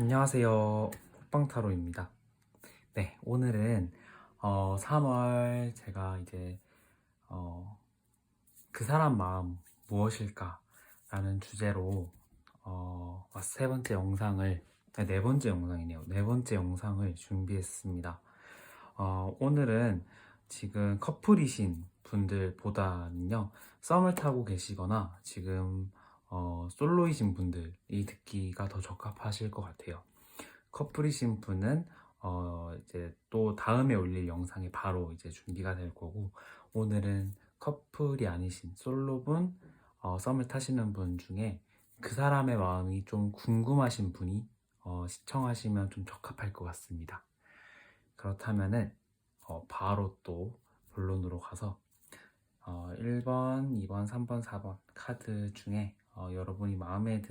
안녕하세요. 호빵타로입니다. 네, 오늘은 3월 제가 이제 어, 그 사람 마음 무엇일까? 라는 주제로 세 번째 영상을, 네 번째 영상이네요. 네 번째 영상을 준비했습니다. 오늘은 지금 커플이신 분들보다는요, 썸을 타고 계시거나 지금 솔로이신 분들이 듣기가 더 적합하실 것 같아요. 커플이신 분은 이제 또 다음에 올릴 영상이 바로 이제 준비가 될 거고, 오늘은 커플이 아니신 솔로분, 썸을 타시는 분 중에 그 사람의 마음이 좀 궁금하신 분이 시청하시면 좀 적합할 것 같습니다. 그렇다면은 바로 또 본론으로 가서 1번, 2번, 3번, 4번 카드 중에 여러분이 마음에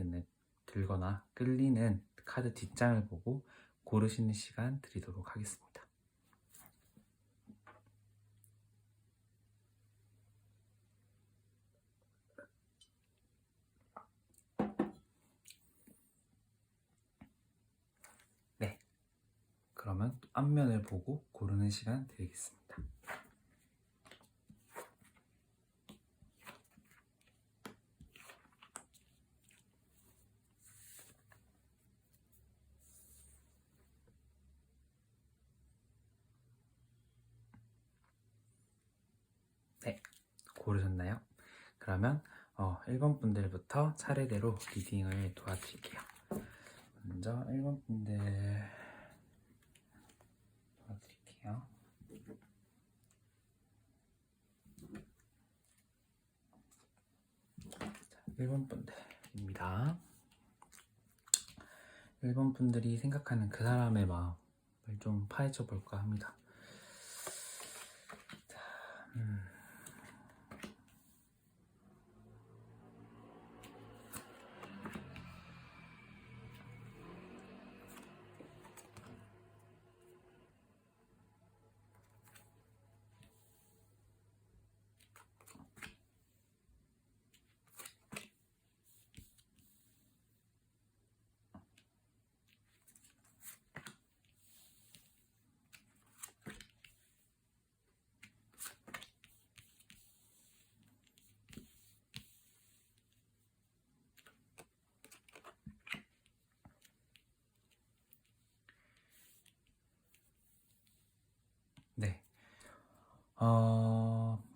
들거나 끌리는 카드 뒷장을 보고 고르시는 시간 드리도록 하겠습니다. 네, 그러면 앞면을 보고 고르는 시간 드리겠습니다. 네, 고르셨나요? 그러면 1번 분들부터 차례대로 리딩을 도와드릴게요. 먼저 1번 분들 도와드릴게요. 자, 1번 분들입니다. 1번 분들이 생각하는 그 사람의 마음을 좀 파헤쳐 볼까 합니다. 자, 네.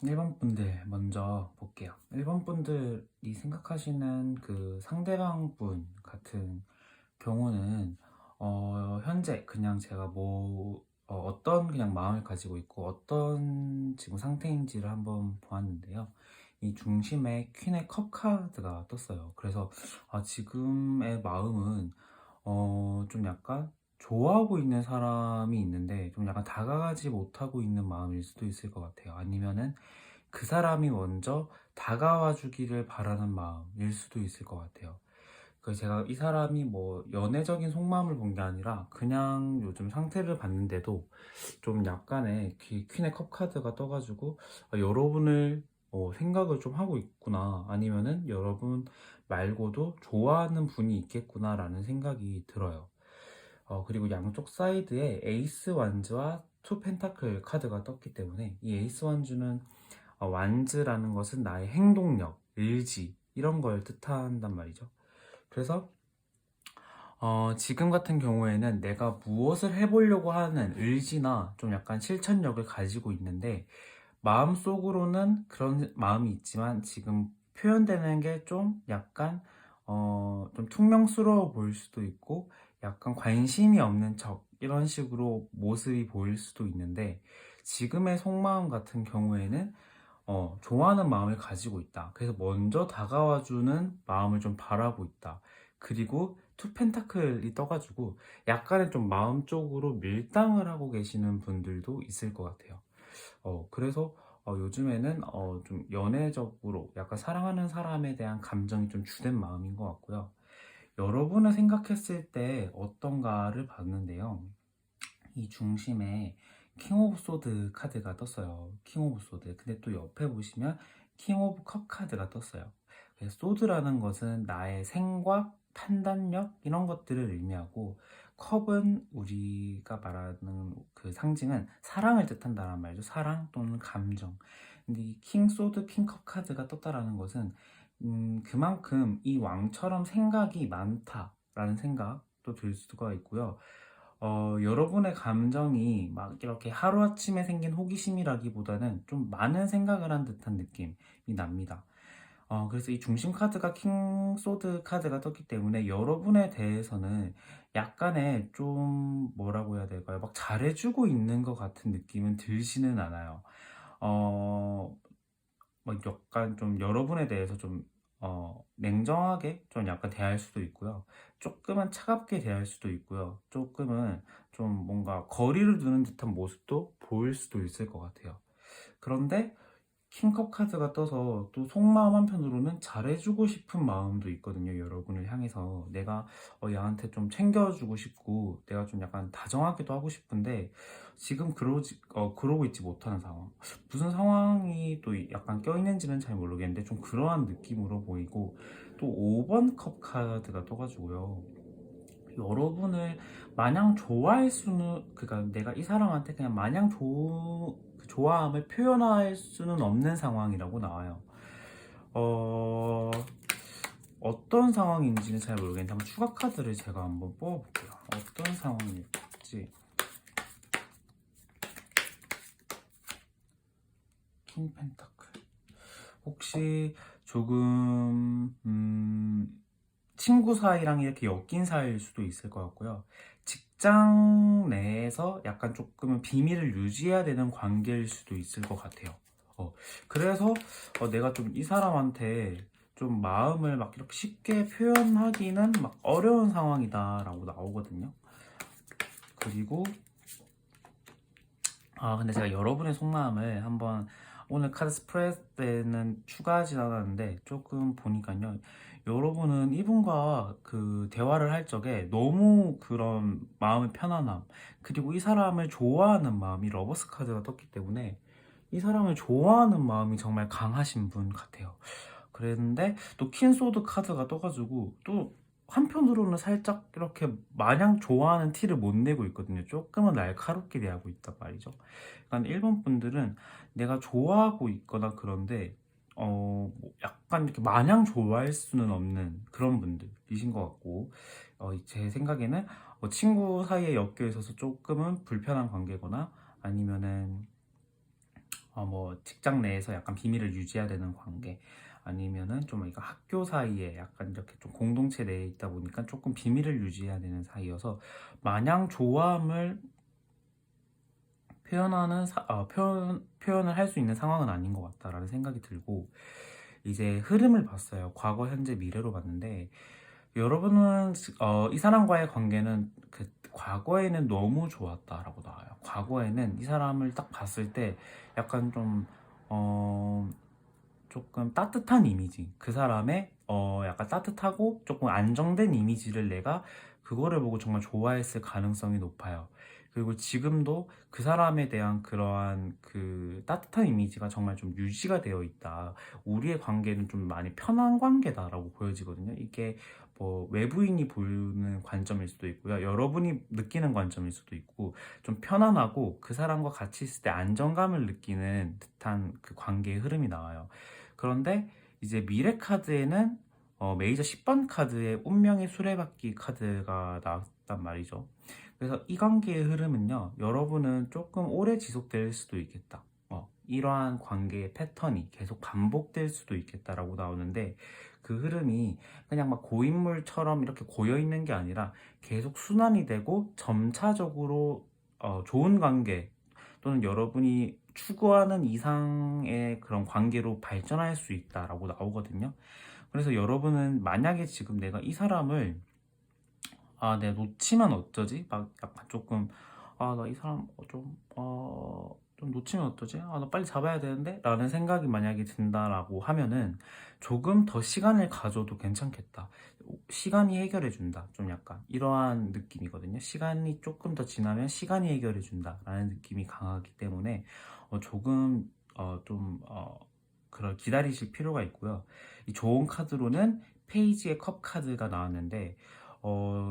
1번 분들 먼저 볼게요. 1번 분들이 생각하시는 그 상대방 분 같은 경우는 현재 그냥 제가 어떤 그냥 마음을 가지고 있고 어떤 지금 상태인지를 한번 보았는데요. 이 중심에 퀸의 컵 카드가 떴어요. 그래서 지금의 마음은 좀 약간 좋아하고 있는 사람이 있는데 좀 약간 다가가지 못하고 있는 마음일 수도 있을 것 같아요. 아니면은 그 사람이 먼저 다가와 주기를 바라는 마음일 수도 있을 것 같아요. 그래서 제가 이 사람이 뭐 연애적인 속마음을 본 게 아니라 그냥 요즘 상태를 봤는데도 좀 약간의 퀸의 컵 카드가 떠가지고 여러분을 생각을 좀 하고 있구나, 아니면은 여러분 말고도 좋아하는 분이 있겠구나라는 생각이 들어요. 그리고 양쪽 사이드에 에이스 완즈와 투 펜타클 카드가 떴기 때문에 이 에이스 완즈는 완즈라는 것은 나의 행동력, 의지 이런 걸 뜻한단 말이죠. 그래서 지금 같은 경우에는 내가 무엇을 해보려고 하는 의지나 좀 약간 실천력을 가지고 있는데 마음속으로는 그런 마음이 있지만 지금 표현되는 게 좀 약간 좀 퉁명스러워 보일 수도 있고 약간 관심이 없는 척 이런 식으로 모습이 보일 수도 있는데, 지금의 속마음 같은 경우에는 좋아하는 마음을 가지고 있다. 그래서 먼저 다가와주는 마음을 좀 바라고 있다. 그리고 투 펜타클이 떠가지고 약간의 좀 마음적으로 밀당을 하고 계시는 분들도 있을 것 같아요. 그래서 요즘에는 좀 연애적으로 약간 사랑하는 사람에 대한 감정이 좀 주된 마음인 것 같고요. 여러분을 생각했을 때 어떤가를 봤는데요. 이 중심에 킹 오브 소드 카드가 떴어요. 킹 오브 소드. 근데 또 옆에 보시면 킹 오브 컵 카드가 떴어요. 소드라는 것은 나의 생각, 판단력 이런 것들을 의미하고, 컵은 우리가 말하는 그 상징은 사랑을 뜻한다는 말이죠. 사랑 또는 감정. 근데 이 킹 소드 킹컵 카드가 떴다라는 것은 그만큼 이 왕처럼 생각이 많다라는 생각도 들 수가 있고요. 여러분의 감정이 막 이렇게 하루아침에 생긴 호기심이라기보다는 좀 많은 생각을 한 듯한 느낌이 납니다. 그래서 이 중심 카드가 킹 소드 카드가 떴기 때문에 여러분에 대해서는 약간의 좀 뭐라고 해야 될까요? 막 잘해주고 있는 것 같은 느낌은 들지는 않아요. 어, 뭐 약간 좀 여러분에 대해서 좀 냉정하게 좀 약간 대할 수도 있고요. 조금은 차갑게 대할 수도 있고요. 조금은 좀 뭔가 거리를 두는 듯한 모습도 보일 수도 있을 것 같아요. 그런데 킹컵 카드가 떠서 또 속마음 한편으로는 잘해주고 싶은 마음도 있거든요. 여러분을 향해서 내가 얘한테 좀 챙겨주고 싶고 내가 좀 약간 다정하기도 하고 싶은데 지금 그러고 있지 못하는 상황. 무슨 상황이 또 약간 껴있는지는 잘 모르겠는데 좀 그러한 느낌으로 보이고, 또 5번 컵 카드가 떠가지고요. 여러분을 마냥 좋아할 수는, 그러니까 내가 이 사람한테 그냥 마냥 좋아함을 표현할 수는 없는 상황이라고 나와요. 어, 어떤 상황인지는 잘 모르겠는데 한번 추가 카드를 제가 한번 뽑아볼게요. 어떤 상황일지. 킹 펜타클. 혹시 조금 친구 사이랑 이렇게 엮인 사이일 수도 있을 것 같고요. 직장 내에서 약간 조금은 비밀을 유지해야 되는 관계일 수도 있을 것 같아요. 그래서 내가 좀 이 사람한테 좀 마음을 막 이렇게 쉽게 표현하기는 막 어려운 상황이다라고 나오거든요. 그리고 근데 제가 여러분의 속마음을 한번 오늘 카드 스프레드에는 추가하진 않았는데 조금 보니까요. 여러분은 이분과 그 대화를 할 적에 너무 그런 마음의 편안함, 그리고 이 사람을 좋아하는 마음이 러버스 카드가 떴기 때문에 이 사람을 좋아하는 마음이 정말 강하신 분 같아요. 그랬는데 또 퀸소드 카드가 떠가지고 또 한편으로는 살짝 이렇게 마냥 좋아하는 티를 못 내고 있거든요. 조금은 날카롭게 대하고 있단 말이죠. 약간 일본 분들은 내가 좋아하고 있거나 그런데 뭐 약간 이렇게 마냥 좋아할 수는 없는 그런 분들이신 것 같고, 제 생각에는 친구 사이에 엮여 있어서 조금은 불편한 관계거나 아니면은 뭐 직장 내에서 약간 비밀을 유지해야 되는 관계, 아니면은 좀 이거 학교 사이에 약간 이렇게 좀 공동체 내에 있다 보니까 조금 비밀을 유지해야 되는 사이여서 마냥 좋아함을 표현을 할 수 있는 상황은 아닌 것 같다라는 생각이 들고, 이제 흐름을 봤어요. 과거, 현재, 미래로 봤는데 여러분은 이 사람과의 관계는 그 과거에는 너무 좋았다라고 나와요. 과거에는 이 사람을 딱 봤을 때 약간 좀 조금 따뜻한 이미지, 그 사람의 약간 따뜻하고 조금 안정된 이미지를 내가 그거를 보고 정말 좋아했을 가능성이 높아요. 그리고 지금도 그 사람에 대한 그러한 그 따뜻한 이미지가 정말 좀 유지가 되어 있다. 우리의 관계는 좀 많이 편한 관계다라고 보여지거든요. 이게 뭐 외부인이 보는 관점일 수도 있고요. 여러분이 느끼는 관점일 수도 있고, 좀 편안하고 그 사람과 같이 있을 때 안정감을 느끼는 듯한 그 관계의 흐름이 나와요. 그런데 이제 미래 카드에는 메이저 10번 카드의 운명의 수레바퀴 카드가 나왔단 말이죠. 그래서 이 관계의 흐름은요, 여러분은 조금 오래 지속될 수도 있겠다. 이러한 관계의 패턴이 계속 반복될 수도 있겠다라고 나오는데, 그 흐름이 그냥 막 고인물처럼 이렇게 고여 있는 게 아니라 계속 순환이 되고 점차적으로 좋은 관계 또는 여러분이 추구하는 이상의 그런 관계로 발전할 수 있다라고 나오거든요. 그래서 여러분은 만약에 지금 내가 이 사람을 내가 놓치면 어쩌지? 막 약간 조금 나 이 사람 좀 놓치면 어떠지? 나 빨리 잡아야 되는데? 라는 생각이 만약에 든다라고 하면은 조금 더 시간을 가져도 괜찮겠다. 시간이 해결해 준다. 좀 약간 이러한 느낌이거든요. 시간이 조금 더 지나면 시간이 해결해 준다 라는 느낌이 강하기 때문에 조금 좀 그런 기다리실 필요가 있고요. 이 좋은 카드로는 페이지의 컵 카드가 나왔는데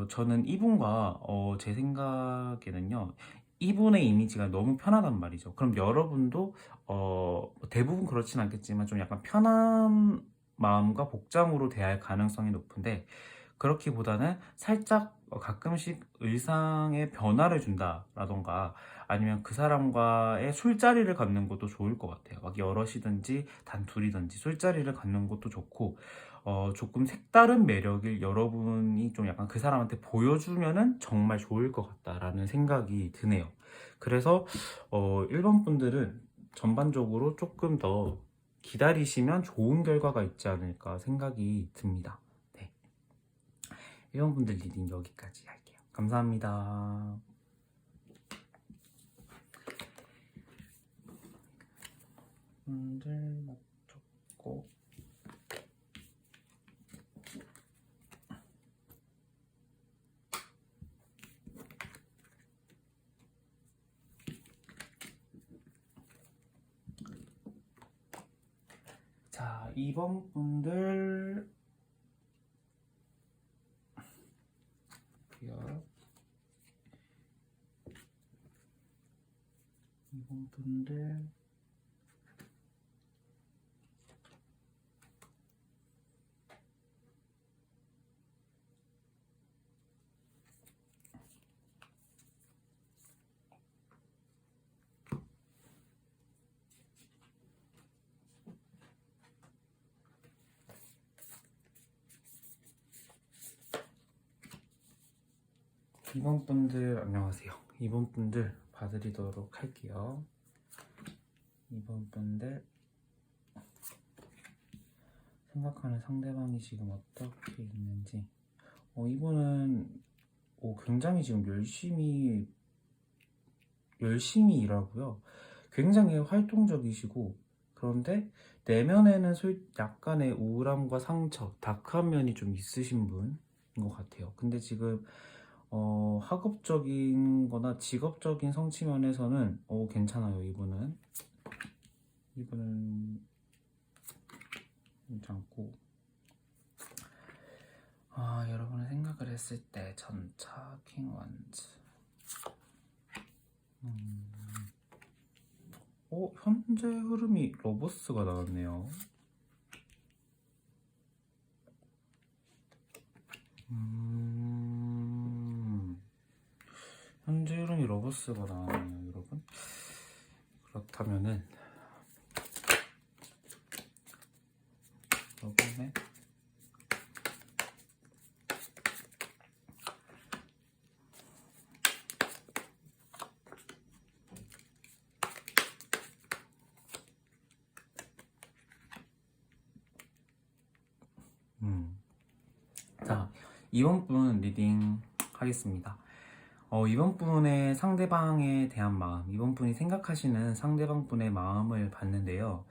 저는 이분과 제 생각에는요. 이분의 이미지가 너무 편하단 말이죠. 그럼 여러분도 대부분 그렇진 않겠지만 좀 약간 편한 마음과 복장으로 대할 가능성이 높은데 그렇기보다는 살짝 가끔씩 의상에 변화를 준다라던가 아니면 그 사람과의 술자리를 갖는 것도 좋을 것 같아요. 막 여럿이든지 단둘이든지 술자리를 갖는 것도 좋고 조금 색다른 매력을 여러분이 좀 약간 그 사람한테 보여주면은 정말 좋을 것 같다라는 생각이 드네요. 그래서 1번 분들은 전반적으로 조금 더 기다리시면 좋은 결과가 있지 않을까 생각이 듭니다. 네. 1번 분들 리딩 여기까지 할게요. 감사합니다. 분들 맞췄고 자, 2번 분들 2번 분들 이번 분들 안녕하세요. 이번 분들 봐드리도록 할게요. 이번 분들 생각하는 상대방이 지금 어떻게 있는지 이분은 굉장히 지금 열심히 일하고요. 굉장히 활동적이시고 그런데 내면에는 약간의 우울함과 상처, 다크한 면이 좀 있으신 분인 것 같아요. 근데 지금 학업적인 거나 직업적인 성취 면에서는 괜찮아요. 이분은 괜찮고 여러분의 생각을 했을 때 전차 킹 원즈 현재 흐름이 러버스가 나왔네요. 현재 흐름이 러버스가 나왔네요, 여러분. 그렇다면은 여러분의 자, 이번 분 리딩 하겠습니다. 이번 분의 상대방에 대한 마음, 이번 분이 생각하시는 상대방 분의 마음을 봤는데요.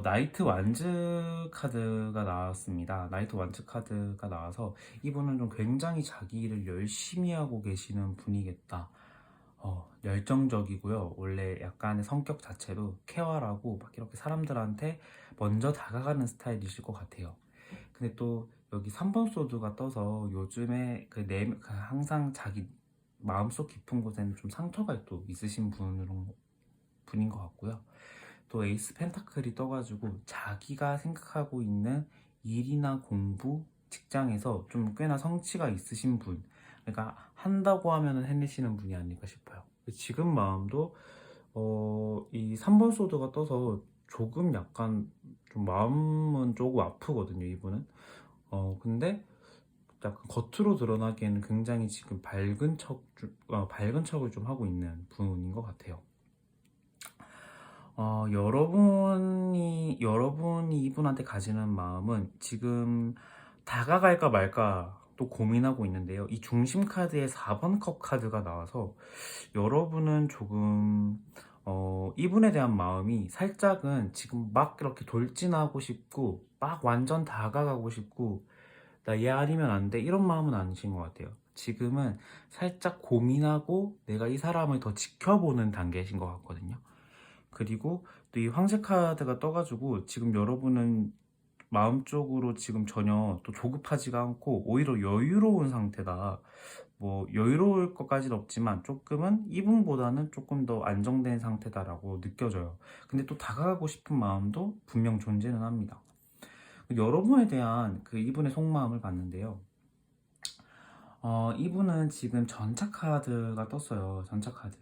나이트 완즈 카드가 나왔습니다. 나이트 완즈 카드가 나와서 이분은 좀 굉장히 자기 일을 열심히 하고 계시는 분이겠다. 열정적이고요. 원래 약간의 성격 자체도 쾌활하고 막 이렇게 사람들한테 먼저 다가가는 스타일이실 것 같아요. 근데 또 여기 3번 소드가 떠서 요즘에 항상 자기 마음속 깊은 곳에는 좀 상처가 또 있으신 분인 것 같고요. 또 에이스 펜타클이 떠가지고 자기가 생각하고 있는 일이나 공부, 직장에서 좀 꽤나 성취가 있으신 분, 그러니까 한다고 하면 해내시는 분이 아닐까 싶어요. 지금 마음도 이 3번 소드가 떠서 조금 약간 좀 마음은 조금 아프거든요, 이분은. 근데 약간 겉으로 드러나기에는 굉장히 지금 밝은 척을 좀 하고 있는 분인 것 같아요. 여러분이 이분한테 가지는 마음은 지금 다가갈까 말까 또 고민하고 있는데요. 이 중심 카드에 4번 컵 카드가 나와서 여러분은 조금 이분에 대한 마음이 살짝은 지금 막 이렇게 돌진하고 싶고 막 완전 다가가고 싶고 나 얘 아니면 안 돼 이런 마음은 아니신 것 같아요. 지금은 살짝 고민하고 내가 이 사람을 더 지켜보는 단계이신 것 같거든요. 그리고 또 이 황제 카드가 떠가지고 지금 여러분은 마음적으로 지금 전혀 또 조급하지가 않고 오히려 여유로운 상태다. 뭐 여유로울 것까지는 없지만 조금은 이분보다는 조금 더 안정된 상태다라고 느껴져요. 근데 또 다가가고 싶은 마음도 분명 존재는 합니다. 여러분에 대한 그 이분의 속마음을 봤는데요. 이분은 지금 전차 카드가 떴어요. 전차 카드.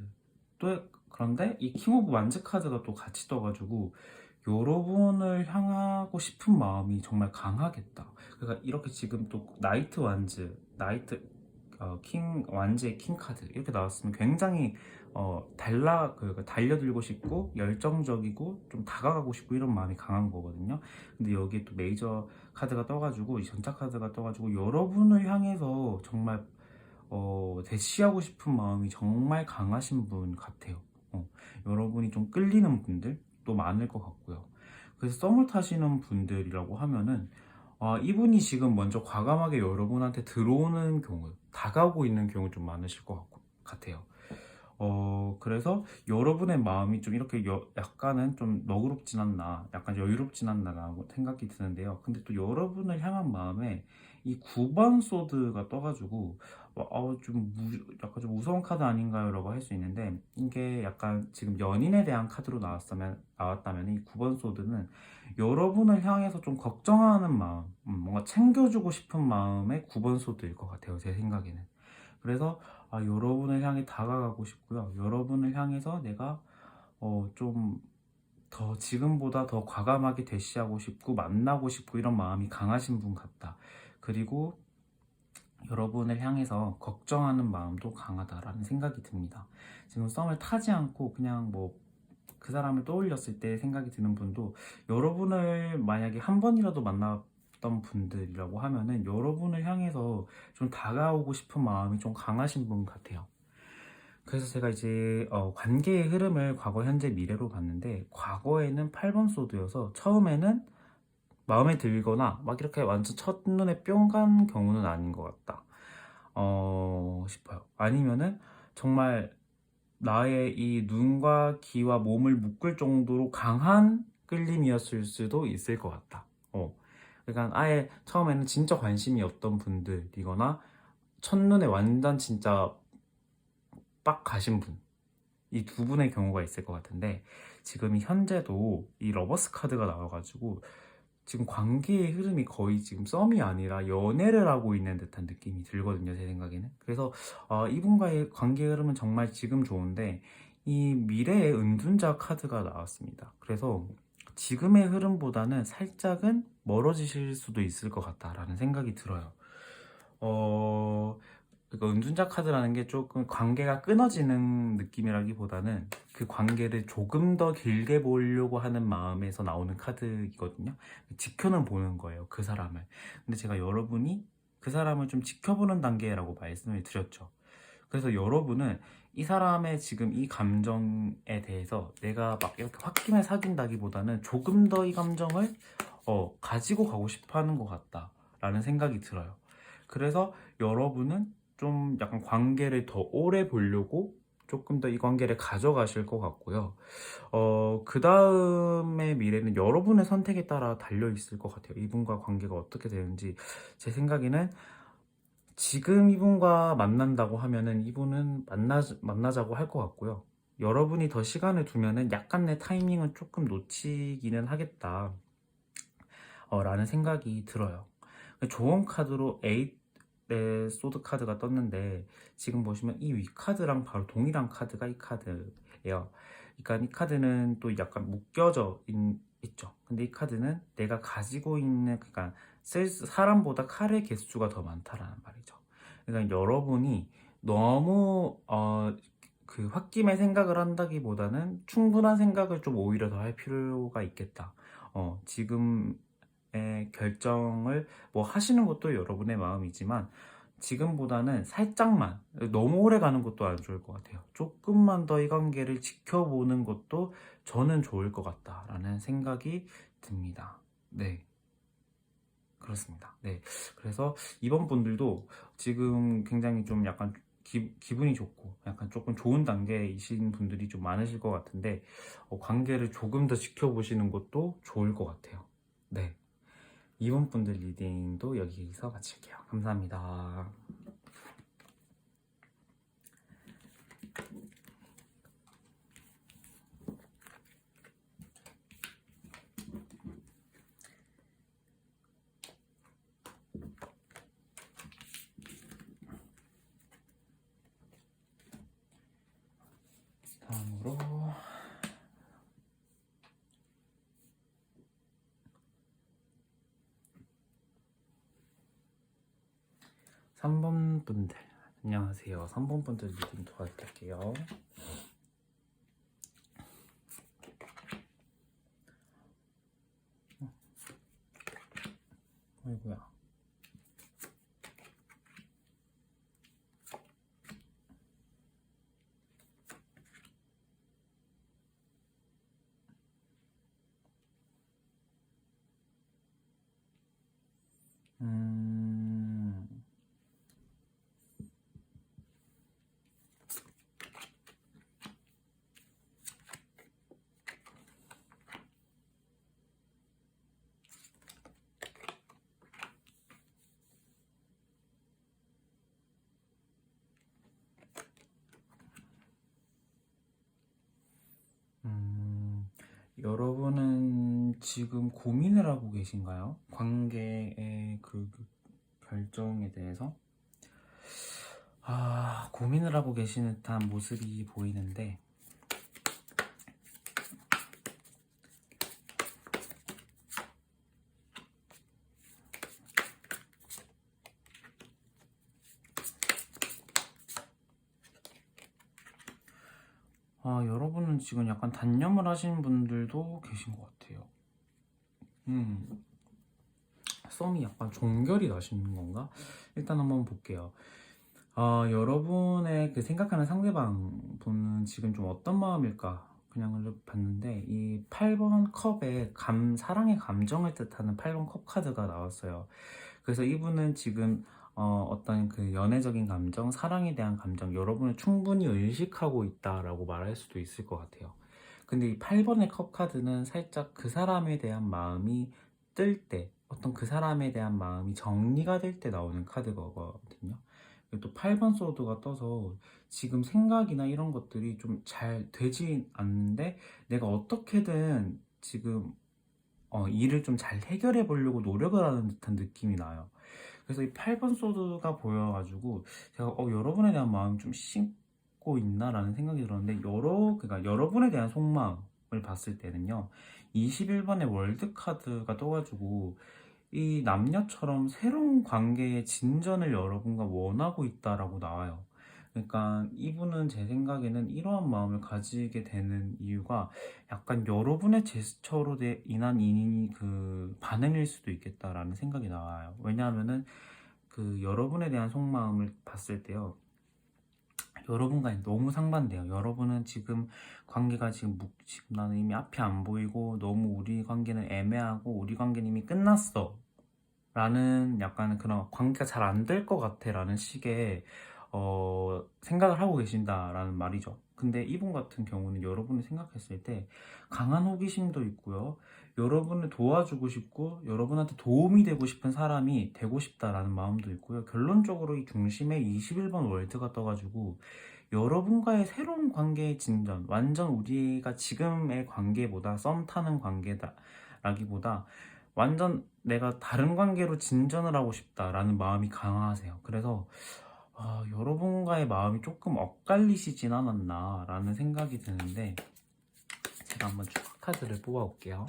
또 그런데 이 킹 오브 완즈 카드가 또 같이 떠가지고 여러분을 향하고 싶은 마음이 정말 강하겠다. 그러니까 이렇게 지금 또 나이트 완즈, 킹 완즈의 킹 카드 이렇게 나왔으면 굉장히 달려들고 싶고 열정적이고 좀 다가가고 싶고 이런 마음이 강한 거거든요. 근데 여기에 또 메이저 카드가 떠가지고 이 전차 카드가 떠가지고 여러분을 향해서 정말 대시하고 싶은 마음이 정말 강하신 분 같아요. 여러분이 좀 끌리는 분들도 많을 것 같고요. 그래서 썸을 타시는 분들이라고 하면은 이분이 지금 먼저 과감하게 여러분한테 들어오는 경우, 다가오고 있는 경우 좀 많으실 것 같아요. 그래서 여러분의 마음이 좀 이렇게 약간은 좀 너그럽진 않나, 약간 여유롭진 않나라고 생각이 드는데요. 근데 또 여러분을 향한 마음에 이 9번 소드가 떠가지고 약간 좀 무서운 카드 아닌가요? 라고 할 수 있는데 이게 약간 지금 연인에 대한 카드로 나왔다면 이 9번 소드는 여러분을 향해서 좀 걱정하는 마음, 뭔가 챙겨주고 싶은 마음의 9번 소드일 것 같아요. 제 생각에는. 그래서 여러분을 향해 다가가고 싶고요. 여러분을 향해서 내가 좀 더 지금보다 더 과감하게 대시하고 싶고 만나고 싶고 이런 마음이 강하신 분 같다. 그리고 여러분을 향해서 걱정하는 마음도 강하다라는 생각이 듭니다. 지금 썸을 타지 않고 그냥 뭐 그 사람을 떠올렸을 때 생각이 드는 분도 여러분을 만약에 한 번이라도 만났던 분들이라고 하면은 여러분을 향해서 좀 다가오고 싶은 마음이 좀 강하신 분 같아요. 그래서 제가 이제 관계의 흐름을 과거, 현재, 미래로 봤는데 과거에는 8번 소드여서 처음에는 마음에 들거나 막 이렇게 완전 첫눈에 뿅 간 경우는 아닌 것 같다 싶어요. 아니면은 정말 나의 이 눈과 귀와 몸을 묶을 정도로 강한 끌림이었을 수도 있을 것 같다. 그러니까 아예 처음에는 진짜 관심이 없던 분들이거나 첫눈에 완전 진짜 빡 가신 분, 이 두 분의 경우가 있을 것 같은데 지금 현재도 이 러버스 카드가 나와가지고 지금 관계의 흐름이 거의 지금 썸이 아니라 연애를 하고 있는 듯한 느낌이 들거든요, 제 생각에는. 그래서 이분과의 관계의 흐름은 정말 지금 좋은데 이 미래의 은둔자 카드가 나왔습니다. 그래서 지금의 흐름보다는 살짝은 멀어지실 수도 있을 것 같다라는 생각이 들어요. 그러니까 은둔자 카드라는 게 조금 관계가 끊어지는 느낌이라기보다는 그 관계를 조금 더 길게 보려고 하는 마음에서 나오는 카드이거든요. 지켜는 보는 거예요, 그 사람을. 근데 제가 여러분이 그 사람을 좀 지켜보는 단계라고 말씀을 드렸죠. 그래서 여러분은 이 사람의 지금 이 감정에 대해서 내가 막 이렇게 홧김에 사귄다기보다는 조금 더 이 감정을 가지고 가고 싶어 하는 것 같다라는 생각이 들어요. 그래서 여러분은 좀 약간 관계를 더 오래 보려고 조금 더 이 관계를 가져가실 것 같고요. 그 다음의 미래는 여러분의 선택에 따라 달려 있을 것 같아요. 이분과 관계가 어떻게 되는지. 제 생각에는 지금 이분과 만난다고 하면은 이분은 만나자고 할 것 같고요. 여러분이 더 시간을 두면은 약간 내 타이밍은 조금 놓치기는 하겠다. 라는 생각이 들어요. 좋은 카드로 의 소드 카드가 떴는데 지금 보시면 이 위 카드랑 바로 동일한 카드가 이 카드예요. 그러니까 이 카드는 또 약간 묶여져 있죠. 근데 이 카드는 내가 가지고 있는, 그러니까 쓸 사람보다 칼의 개수가 더 많다라는 말이죠. 그러니까 여러분이 너무 그 홧김에 생각을 한다기보다는 충분한 생각을 좀 오히려 더 할 필요가 있겠다. 지금 결정을 뭐 하시는 것도 여러분의 마음이지만 지금보다는 살짝만, 너무 오래 가는 것도 안 좋을 것 같아요. 조금만 더 이 관계를 지켜보는 것도 저는 좋을 것 같다라는 생각이 듭니다. 네, 그렇습니다. 네, 그래서 이번 분들도 지금 굉장히 좀 약간 기분이 좋고 약간 조금 좋은 단계이신 분들이 좀 많으실 것 같은데 관계를 조금 더 지켜보시는 것도 좋을 것 같아요. 네, 이번 분들 리딩도 여기서 마칠게요. 감사합니다. 다음으로 3번 분들 안녕하세요. 3번 분들 리딩 도와드릴게요. 아이고야. 음... 여러분은 지금 고민을 하고 계신가요? 관계의 그 결정에 대해서? 고민을 하고 계시는 듯한 모습이 보이는데 여러분은 지금 약간 단념을 하시는 분들도 계신 것 같아요. 썸이 약간 종결이 나시는 건가? 일단 한번 볼게요. 여러분의 그 생각하는 상대방 분은 지금 좀 어떤 마음일까? 그냥 봤는데 이 8번 컵에 사랑의 감정을 뜻하는 8번 컵 카드가 나왔어요. 그래서 이분은 지금 어떤 그 연애적인 감정, 사랑에 대한 감정, 여러분을 충분히 의식하고 있다라고 말할 수도 있을 것 같아요. 근데 이 8번의 컵 카드는 살짝 그 사람에 대한 마음이 뜰 때, 어떤 그 사람에 대한 마음이 정리가 될 때 나오는 카드거든요. 그리고 또 8번 소드가 떠서 지금 생각이나 이런 것들이 좀 잘 되지 않는데 내가 어떻게든 지금 일을 좀 잘 해결해 보려고 노력을 하는 듯한 느낌이 나요. 그래서 이 8번 소드가 보여가지고 제가 여러분에 대한 마음이 좀 씻고 있나라는 생각이 들었는데 그러니까 여러분에 대한 속마음을 봤을 때는요 21번의 월드 카드가 떠가지고 이 남녀처럼 새로운 관계의 진전을 여러분과 원하고 있다라고 나와요. 그러니까 이분은 제 생각에는 이러한 마음을 가지게 되는 이유가 약간 여러분의 제스처로 인한 그 반응일 수도 있겠다라는 생각이 나와요. 왜냐하면은 그 여러분에 대한 속마음을 봤을 때요. 여러분과 너무 상반돼요. 여러분은 지금 관계가 지금 나는 이미 앞이 안 보이고 너무 우리 관계는 애매하고 우리 관계는 이미 끝났어. 라는 약간 그런 관계가 잘 안 될 것 같아 라는 식의 생각을 하고 계신다라는 말이죠. 근데 이분 같은 경우는 여러분이 생각했을 때 강한 호기심도 있고요. 여러분을 도와주고 싶고 여러분한테 도움이 되고 싶은 사람이 되고 싶다라는 마음도 있고요. 결론적으로 이 중심에 21번 월드가 떠가지고 여러분과의 새로운 관계의 진전, 완전 우리가 지금의 관계보다 썸 타는 관계다 라기보다 완전 내가 다른 관계로 진전을 하고 싶다라는 마음이 강하세요. 그래서 여러분과의 마음이 조금 엇갈리시진 않았나 라는 생각이 드는데 제가 한번 추가 카드를 뽑아 볼게요.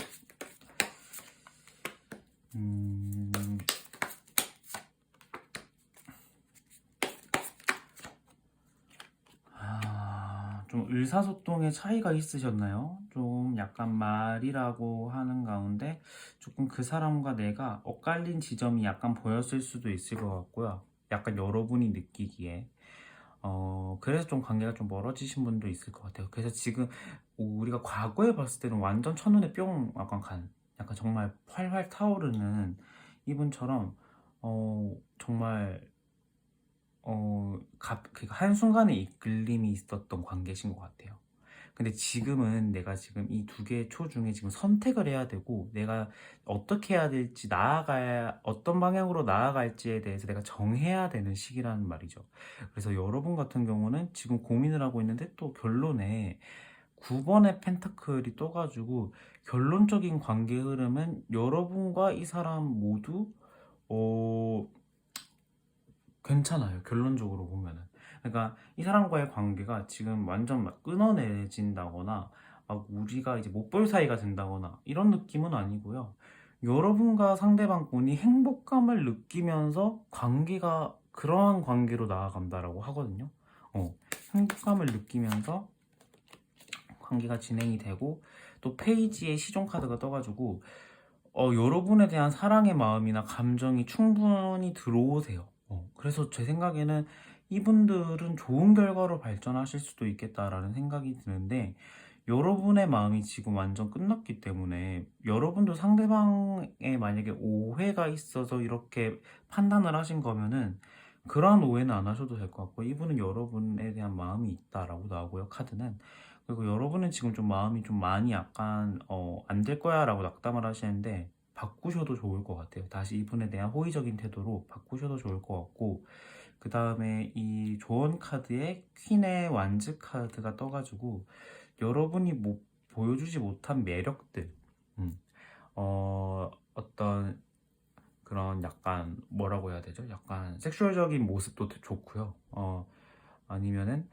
좀 의사소통에 차이가 있으셨나요? 좀 약간 말이라고 하는 가운데 조금 그 사람과 내가 엇갈린 지점이 약간 보였을 수도 있을 것 같고요. 약간 여러분이 느끼기에 그래서 좀 관계가 좀 멀어지신 분도 있을 것 같아요. 그래서 지금 우리가 과거에 봤을 때는 완전 첫눈에 뿅 약간 정말 활활 타오르는 이분처럼 정말 그러니까 한순간에 이끌림이 있었던 관계신 것 같아요. 근데 지금은 내가 지금 이 두 개의 초 중에 지금 선택을 해야 되고, 내가 어떻게 해야 될지, 어떤 방향으로 나아갈지에 대해서 내가 정해야 되는 시기라는 말이죠. 그래서 여러분 같은 경우는 지금 고민을 하고 있는데, 또 결론에 9번의 펜타클이 떠가지고, 결론적인 관계 흐름은 여러분과 이 사람 모두 어, 괜찮아요. 결론적으로 보면은. 그러니까 이 사람과의 관계가 지금 완전 막 끊어내진다거나 막 우리가 이제 못 볼 사이가 된다거나 이런 느낌은 아니고요. 여러분과 상대방 분이 행복감을 느끼면서 관계가 그러한 관계로 나아간다라고 하거든요. 행복감을 느끼면서 관계가 진행이 되고, 또 페이지에 시종 카드가 떠가지고 여러분에 대한 사랑의 마음이나 감정이 충분히 들어오세요. 그래서 제 생각에는 이분들은 좋은 결과로 발전하실 수도 있겠다라는 생각이 드는데, 여러분의 마음이 지금 완전 끝났기 때문에 여러분도 상대방에 만약에 오해가 있어서 이렇게 판단을 하신 거면은 그러한 오해는 안 하셔도 될 것 같고, 이분은 여러분에 대한 마음이 있다라고 나오고요, 카드는. 그리고 여러분은 지금 좀 마음이 좀 많이 약간 안 될 거야 라고 낙담을 하시는데, 바꾸셔도 좋을 것 같아요. 다시 이분에 대한 호의적인 태도로 바꾸셔도 좋을 것 같고, 그 다음에 이 조언 카드에 퀸의 완즈 카드가 떠가지고, 여러분이 보여주지 못한 매력들, 어떤 그런 약간 뭐라고 해야 되죠? 약간 섹슈얼적인 모습도 좋고요. 아니면은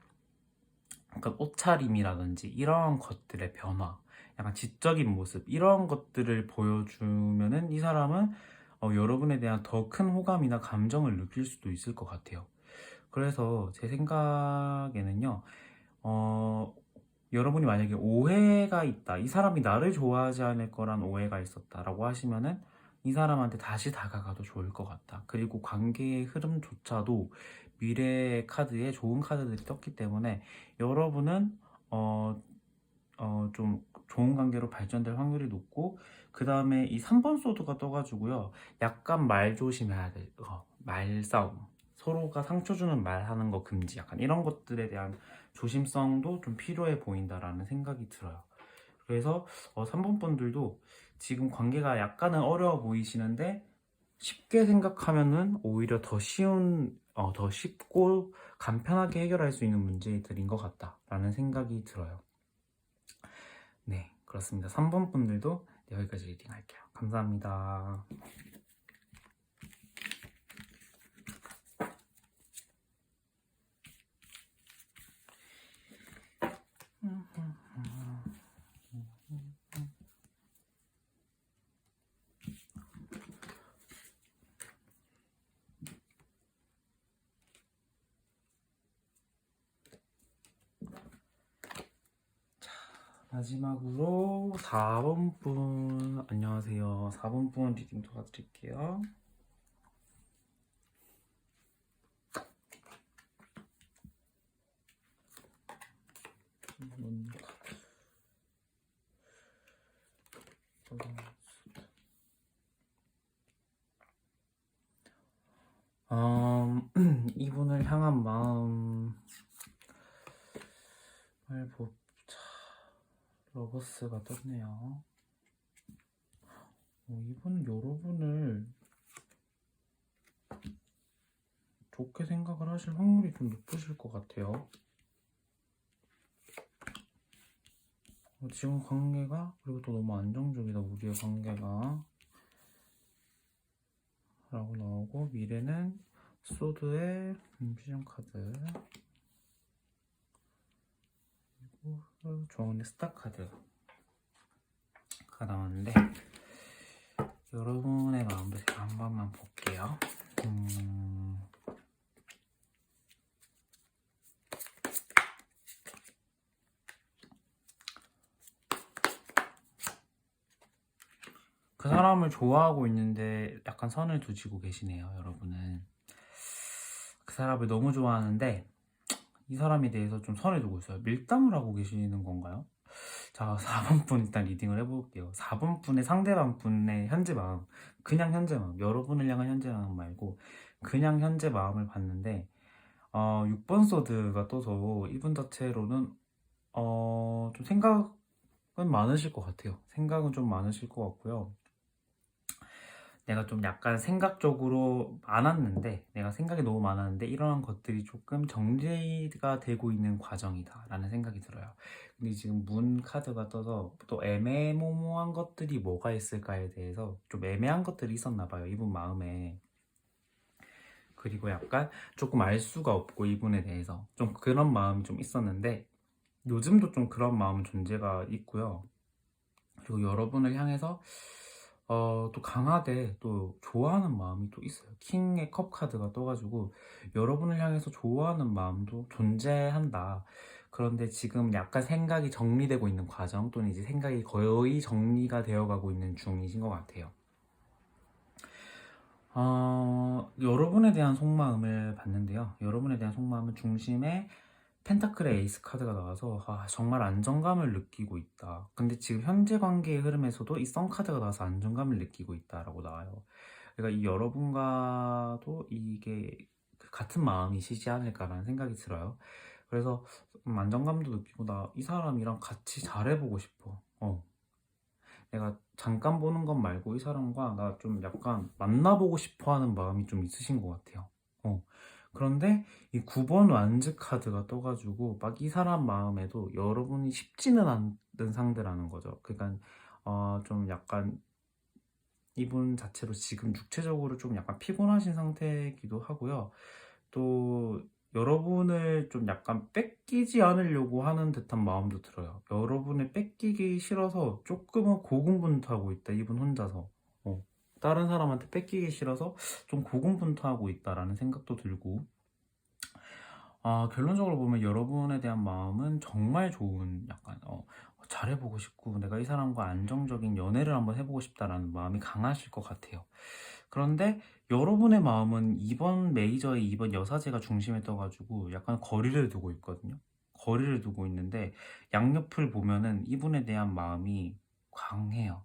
약간 옷차림이라든지 이런 것들의 변화, 약간 지적인 모습, 이런 것들을 보여주면은 이 사람은 여러분에 대한 더 큰 호감이나 감정을 느낄 수도 있을 것 같아요. 그래서 제 생각에는요, 여러분이 만약에 오해가 있다, 이 사람이 나를 좋아하지 않을 거란 오해가 있었다라고 하시면은 이 사람한테 다시 다가가도 좋을 것 같다. 그리고 관계의 흐름조차도 미래의 카드에 좋은 카드들이 떴기 때문에 여러분은 좀 좋은 관계로 발전될 확률이 높고, 그 다음에 이 3번 소드가 떠가지고요, 약간 말 조심해야 돼. 말싸움, 서로가 상처 주는 말 하는 거 금지, 약간 이런 것들에 대한 조심성도 좀 필요해 보인다라는 생각이 들어요. 그래서 3번 분들도 지금 관계가 약간은 어려워 보이시는데, 쉽게 생각하면은 오히려 더 쉽고 간편하게 해결할 수 있는 문제들인 것 같다라는 생각이 들어요. 네, 그렇습니다. 3번 분들도 여기까지 리딩 할게요. 감사합니다. 마지막으로 4번 분, 안녕하세요. 4번 분 리딩 도와드릴게요. 이분을 향한 마음, 러버스가 떴네요. 이분은 여러분을 좋게 생각을 하실 확률이 좀 높으실 것 같아요. 지금 관계가, 그리고 또 너무 안정적이다, 우리의 관계가 라고 나오고, 미래는 소드의 비전 카드, 그리고 조언의 스타 카드가 나왔는데, 여러분의 마음도 제가 한 번만 볼게요. 그 사람을 좋아하고 있는데 약간 선을 두시고 계시네요. 여러분은 그 사람을 너무 좋아하는데 이 사람에 대해서 좀 선을 두고 있어요. 밀당을 하고 계시는 건가요? 자, 4번 분 일단 리딩을 해볼게요. 4번 분의 상대방 분의 현재 마음, 그냥 현재 마음, 여러분을 향한 현재 마음 말고 그냥 현재 마음을 봤는데, 6번 소드가 떠서 이분 자체로는 좀 생각은 많으실 것 같아요. 생각은 좀 많으실 것 같고요. 내가 좀 약간 생각적으로 많았는데, 내가 생각이 너무 많았는데 이러한 것들이 조금 정리가 되고 있는 과정이다 라는 생각이 들어요. 근데 지금 문 카드가 떠서 또 애매모호한 것들이 뭐가 있을까에 대해서 좀 애매한 것들이 있었나 봐요, 이분 마음에. 그리고 약간 조금 알 수가 없고, 이분에 대해서 좀 그런 마음이 좀 있었는데, 요즘도 좀 그런 마음 존재가 있고요. 그리고 여러분을 향해서 또 강하게 또 좋아하는 마음이 또 있어요. 킹의 컵 카드가 떠가지고 여러분을 향해서 좋아하는 마음도 존재한다. 그런데 지금 약간 생각이 정리되고 있는 과정, 또는 이제 생각이 거의 정리가 되어가고 있는 중이신 것 같아요. 여러분에 대한 속마음을 봤는데요. 여러분에 대한 속마음은 중심에 펜타클의 에이스 카드가 나와서 정말 안정감을 느끼고 있다. 근데 지금 현재 관계의 흐름에서도 이 썬 카드가 나와서 안정감을 느끼고 있다라고 나와요. 그러니까 이 여러분과도 이게 같은 마음이시지 않을까라는 생각이 들어요. 그래서 안정감도 느끼고, 나 이 사람이랑 같이 잘해보고 싶어. 내가 잠깐 보는 것 말고 이 사람과 나 좀 약간 만나보고 싶어 하는 마음이 좀 있으신 것 같아요. 그런데 이 9번 완즈 카드가 떠가지고 막 이 사람 마음에도 여러분이 쉽지는 않은 상대라는 거죠. 그러니까 좀 약간 이분 자체로 지금 육체적으로 좀 약간 피곤하신 상태이기도 하고요. 또 여러분을 좀 약간 뺏기지 않으려고 하는 듯한 마음도 들어요. 여러분을 뺏기기 싫어서 조금은 고군분투하고 있다, 이분 혼자서. 다른 사람한테 뺏기기 싫어서 좀 고군분투하고 있다라는 생각도 들고, 결론적으로 보면 여러분에 대한 마음은 정말 좋은, 약간 잘해보고 싶고 내가 이 사람과 안정적인 연애를 한번 해보고 싶다라는 마음이 강하실 것 같아요. 그런데 여러분의 마음은 이번 메이저의 이번 여사제가 중심에 떠가지고 약간 거리를 두고 있거든요. 거리를 두고 있는데 양옆을 보면은 이분에 대한 마음이 강해요.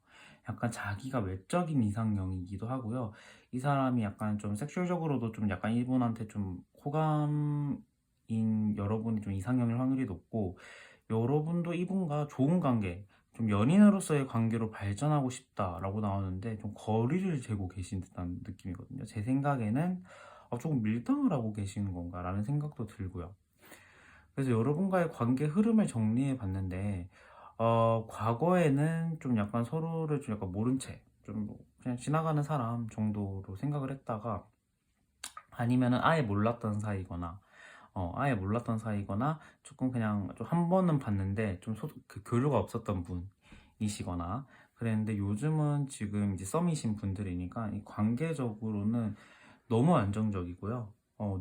약간 자기가 외적인 이상형이기도 하고요. 이 사람이 약간 좀 섹슈얼적으로도 좀 약간 이분한테 좀 호감인 여러분이 좀 이상형일 확률이 높고, 여러분도 이분과 좋은 관계, 좀 연인으로서의 관계로 발전하고 싶다라고 나오는데 좀 거리를 재고 계신 듯한 느낌이거든요. 제 생각에는 조금 밀당을 하고 계시는 건가라는 생각도 들고요. 그래서 여러분과의 관계 흐름을 정리해 봤는데, 과거에는 좀 약간 서로를 좀 약간 모른 채, 좀 그냥 지나가는 사람 정도로 생각을 했다가, 아니면은 아예 몰랐던 사이거나 조금 그냥 좀 한 번은 봤는데 좀 그 교류가 없었던 분이시거나 그랬는데, 요즘은 지금 이제 썸이신 분들이니까 이 관계적으로는 너무 안정적이고요.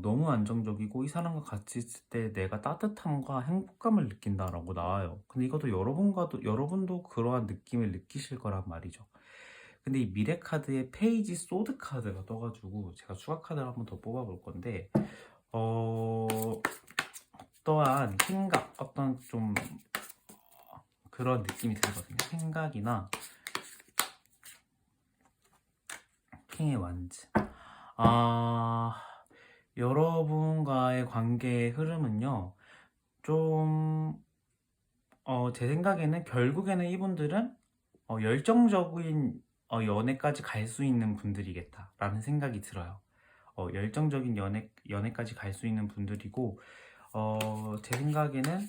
너무 안정적이고 이 사람과 같이 있을 때 내가 따뜻함과 행복감을 느낀다라고 나와요. 근데 이것도 여러분도 그러한 느낌을 느끼실 거란 말이죠. 근데 이 미래 카드에 페이지 소드 카드가 떠가지고 제가 추가 카드를 한번 더 뽑아볼 건데, 어, 어떠한 생각, 어떤 좀 그런 느낌이 들거든요. 생각이나 킹의 완즈. 아, 여러분과의 관계의 흐름은요, 좀, 제 생각에는 결국에는 이분들은 열정적인 연애까지 갈 수 있는 분들이겠다라는 생각이 들어요. 열정적인 연애까지 갈 수 있는 분들이고, 제 생각에는,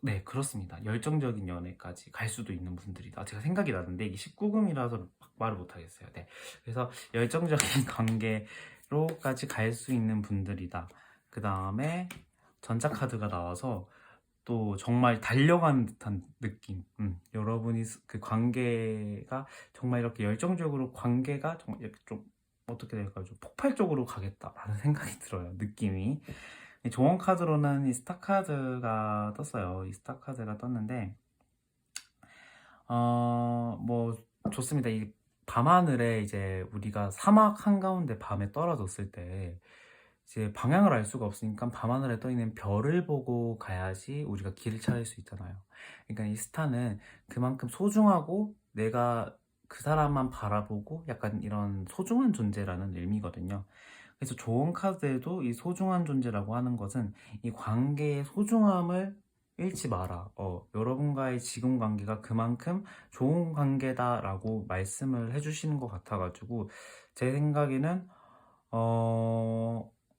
네, 그렇습니다. 열정적인 연애까지 갈 수도 있는 분들이다. 제가 생각이 나는데 이게 19금이라서 말을 못하겠어요. 네. 그래서 열정적인 관계로까지 갈 수 있는 분들이다. 그 다음에 전자카드가 나와서 또 정말 달려가는 듯한 느낌. 여러분이 그 관계가 정말 이렇게 열정적으로 관계가 정말 이렇게 좀 어떻게 될까요? 좀 폭발적으로 가겠다라는 생각이 들어요. 느낌이. 이 조언 카드로는 이 스타 카드가 떴어요. 이 스타 카드가 떴는데, 뭐 좋습니다. 이 밤하늘에 이제 우리가 사막 한가운데 밤에 떨어졌을 때 이제 방향을 알 수가 없으니까 밤하늘에 떠 있는 별을 보고 가야지 우리가 길을 찾을 수 있잖아요. 그러니까 이 스타는 그만큼 소중하고 내가 그 사람만 바라보고 약간 이런 소중한 존재라는 의미거든요. 그래서 좋은 카드에도 이 소중한 존재라고 하는 것은 이 관계의 소중함을 잃지 마라. 여러분과의 지금 관계가 그만큼 좋은 관계다라고 말씀을 해주시는 것 같아가지고 제 생각에는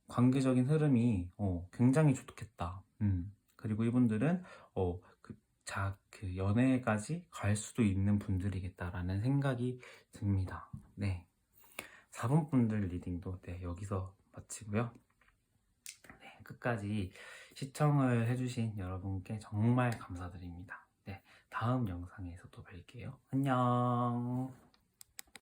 관계적인 흐름이 굉장히 좋겠다. 그리고 이분들은 그 연애까지 갈 수도 있는 분들이겠다라는 생각이 듭니다. 네. 4번 분들 리딩도 여기서 마치고요. 네, 끝까지 시청을 해주신 여러분께 정말 감사드립니다. 네, 다음 영상에서 또 뵐게요. 안녕.